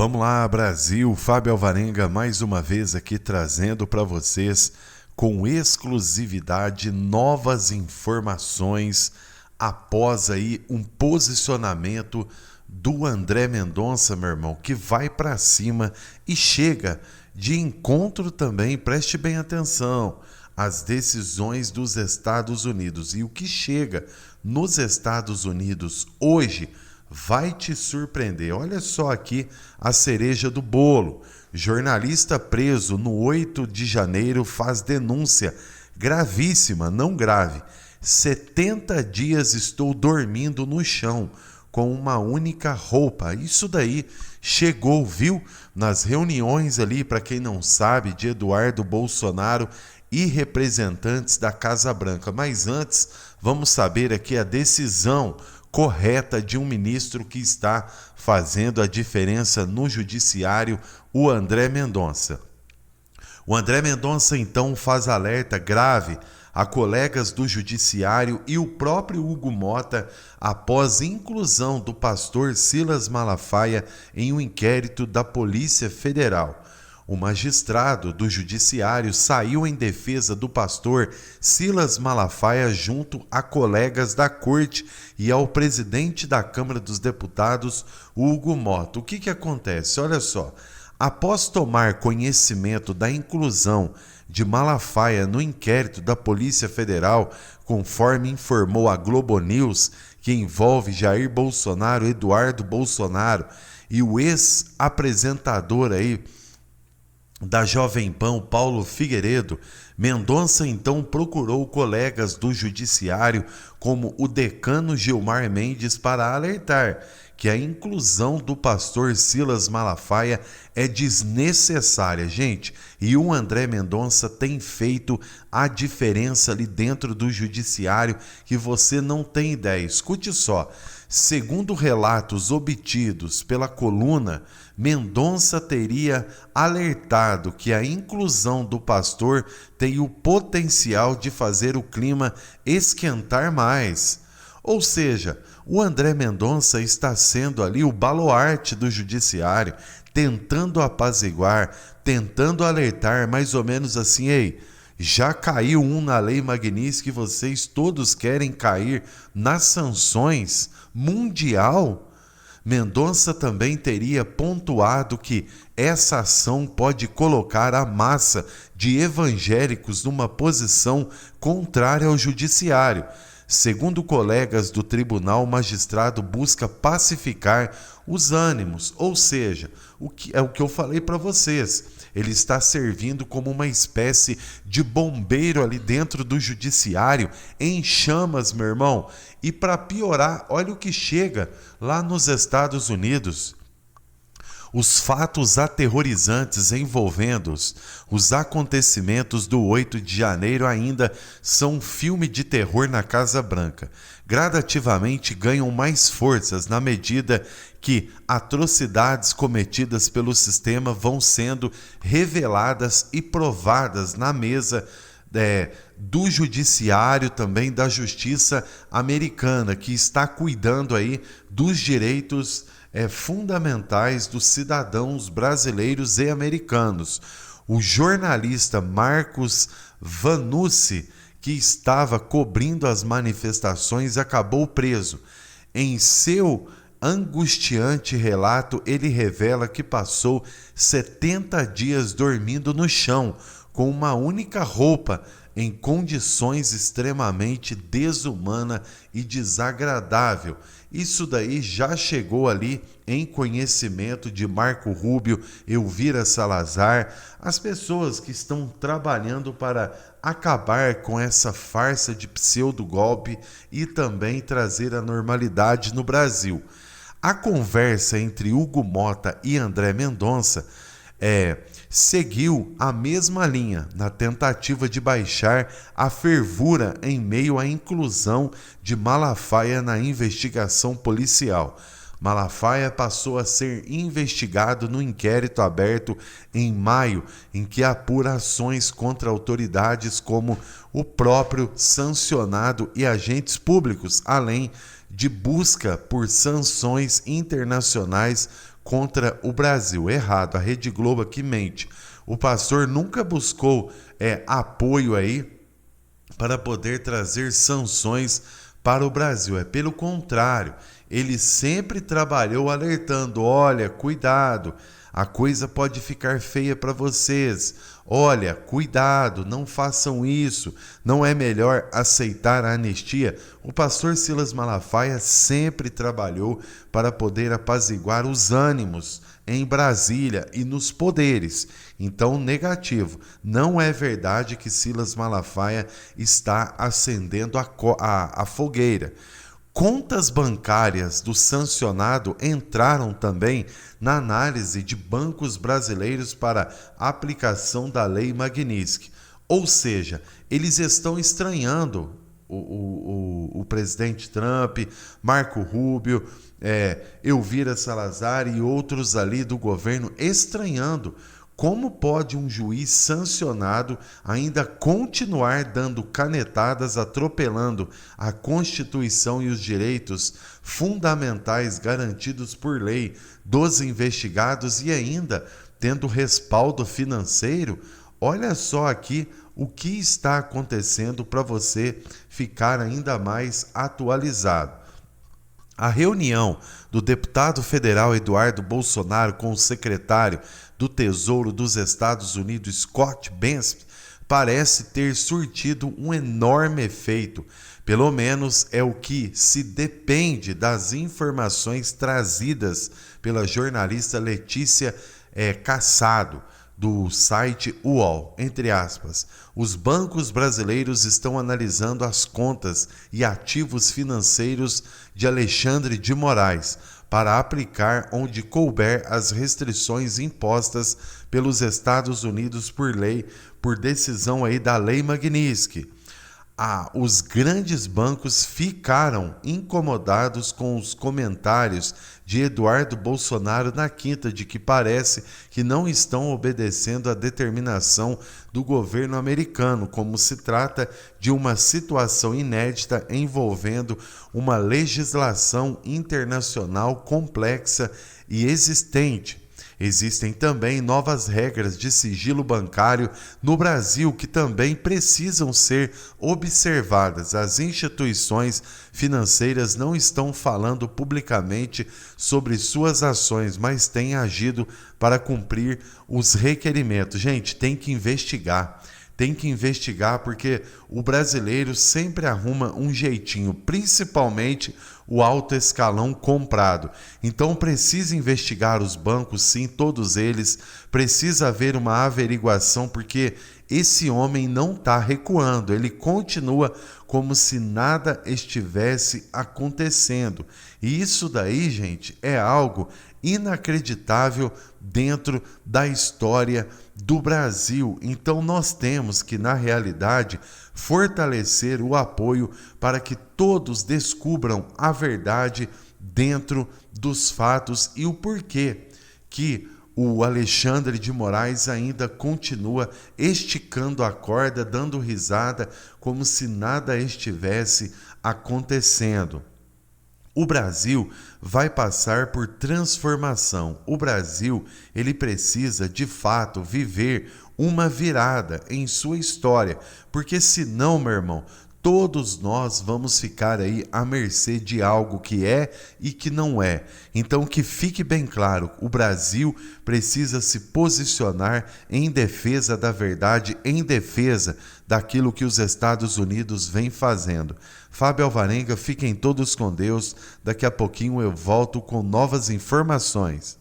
Vamos lá, Brasil. Fábio Alvarenga mais uma vez aqui trazendo para vocês com exclusividade novas informações após aí um posicionamento do André Mendonça, meu irmão, que vai para cima e chega de encontro também, preste bem atenção, às decisões dos Estados Unidos. E o que chega nos Estados Unidos hoje vai te surpreender. Olha só aqui a cereja do bolo. Jornalista preso no 8 de janeiro faz denúncia gravíssima, não grave. 70 dias estou dormindo no chão com uma única roupa. Isso daí chegou, viu? Nas reuniões ali, para quem não sabe, de Eduardo Bolsonaro e representantes da Casa Branca. Mas antes, vamos saber aqui a decisão correta de um ministro que está fazendo a diferença no judiciário, o André Mendonça. O André Mendonça, então, faz alerta grave a colegas do judiciário e o próprio Hugo Mota após inclusão do pastor Silas Malafaia em um inquérito da Polícia Federal. O magistrado do judiciário saiu em defesa do pastor Silas Malafaia junto a colegas da corte e ao presidente da Câmara dos Deputados, Hugo Mota. O que acontece? Olha só, após tomar conhecimento da inclusão de Malafaia no inquérito da Polícia Federal, conforme informou a Globo News, que envolve Jair Bolsonaro, Eduardo Bolsonaro e o ex-apresentador aí da Jovem Pan, Paulo Figueiredo, Mendonça então procurou colegas do judiciário como o decano Gilmar Mendes para alertar que a inclusão do pastor Silas Malafaia é desnecessária, gente, e o André Mendonça tem feito a diferença ali dentro do judiciário que você não tem ideia. Escute só, segundo relatos obtidos pela coluna, Mendonça teria alertado que a inclusão do pastor tem o potencial de fazer o clima esquentar mais. Ou seja, o André Mendonça está sendo ali o baluarte do judiciário, tentando apaziguar, tentando alertar, mais ou menos assim, ei, já caiu um na Lei Magnitsky que vocês todos querem cair nas sanções mundial? Mendonça também teria pontuado que essa ação pode colocar a massa de evangélicos numa posição contrária ao judiciário. Segundo colegas do tribunal, o magistrado busca pacificar os ânimos, ou seja, o que eu falei para vocês. Ele está servindo como uma espécie de bombeiro ali dentro do judiciário, em chamas, meu irmão. E para piorar, olha o que chega lá nos Estados Unidos. Os fatos aterrorizantes envolvendo os acontecimentos do 8 de janeiro ainda são um filme de terror na Casa Branca. Gradativamente ganham mais forças na medida que atrocidades cometidas pelo sistema vão sendo reveladas e provadas na mesa do judiciário, também da justiça americana, que está cuidando aí dos direitos fundamentais dos cidadãos brasileiros e americanos. O jornalista Marcos Vanucci, que estava cobrindo as manifestações, acabou preso. Em seu angustiante relato, ele revela que passou 70 dias dormindo no chão, com uma única roupa, em condições extremamente desumana e desagradável. Isso daí já chegou ali em conhecimento de Marco Rubio, Elvira Salazar, as pessoas que estão trabalhando para acabar com essa farsa de pseudo-golpe e também trazer a normalidade no Brasil. A conversa entre Hugo Mota e André Mendonça seguiu a mesma linha na tentativa de baixar a fervura em meio à inclusão de Malafaia na investigação policial. Malafaia passou a ser investigado no inquérito aberto em maio, em que apura ações contra autoridades como o próprio sancionado e agentes públicos, além de busca por sanções internacionais contra o Brasil. Errado, a Rede Globo aqui mente. O pastor nunca buscou apoio aí para poder trazer sanções para o Brasil. É pelo contrário, ele sempre trabalhou alertando: olha, cuidado, a coisa pode ficar feia para vocês. Olha, cuidado, não façam isso. Não é melhor aceitar a anistia? O pastor Silas Malafaia sempre trabalhou para poder apaziguar os ânimos em Brasília e nos poderes. Então, negativo. Não é verdade que Silas Malafaia está acendendo a fogueira. Contas bancárias do sancionado entraram também na análise de bancos brasileiros para aplicação da Lei Magnitsky. Ou seja, eles estão estranhando o presidente Trump, Marco Rubio, Elvira Salazar e outros ali do governo, estranhando como pode um juiz sancionado ainda continuar dando canetadas, atropelando a Constituição e os direitos fundamentais garantidos por lei dos investigados e ainda tendo respaldo financeiro? Olha só aqui o que está acontecendo para você ficar ainda mais atualizado. A reunião do deputado federal Eduardo Bolsonaro com o secretário do Tesouro dos Estados Unidos, Scott Bessent, parece ter surtido um enorme efeito. Pelo menos é o que se depende das informações trazidas pela jornalista Letícia Cassado, do site UOL, entre aspas. Os bancos brasileiros estão analisando as contas e ativos financeiros de Alexandre de Moraes para aplicar onde couber as restrições impostas pelos Estados Unidos por lei, por decisão aí da Lei Magnitsky. Os grandes bancos ficaram incomodados com os comentários de Eduardo Bolsonaro na quinta de que parece que não estão obedecendo à determinação do governo americano, como se trata de uma situação inédita envolvendo uma legislação internacional complexa e existente. Existem também novas regras de sigilo bancário no Brasil que também precisam ser observadas. As instituições financeiras não estão falando publicamente sobre suas ações, mas têm agido para cumprir os requerimentos. Gente, tem que investigar. Tem que investigar porque o brasileiro sempre arruma um jeitinho, principalmente o alto escalão comprado. Então precisa investigar os bancos, sim, todos eles. Precisa haver uma averiguação porque esse homem não está recuando. Ele continua como se nada estivesse acontecendo. E isso daí, gente, é algo inacreditável dentro da história do Brasil. Então nós temos que, na realidade, fortalecer o apoio para que todos descubram a verdade dentro dos fatos e o porquê que o Alexandre de Moraes ainda continua esticando a corda, dando risada, como se nada estivesse acontecendo. O Brasil vai passar por transformação. O Brasil, ele precisa, de fato, viver uma virada em sua história, porque senão, meu irmão, todos nós vamos ficar aí à mercê de algo que é e que não é. Então que fique bem claro, o Brasil precisa se posicionar em defesa da verdade, em defesa daquilo que os Estados Unidos vêm fazendo. Fábio Alvarenga, fiquem todos com Deus. Daqui a pouquinho eu volto com novas informações.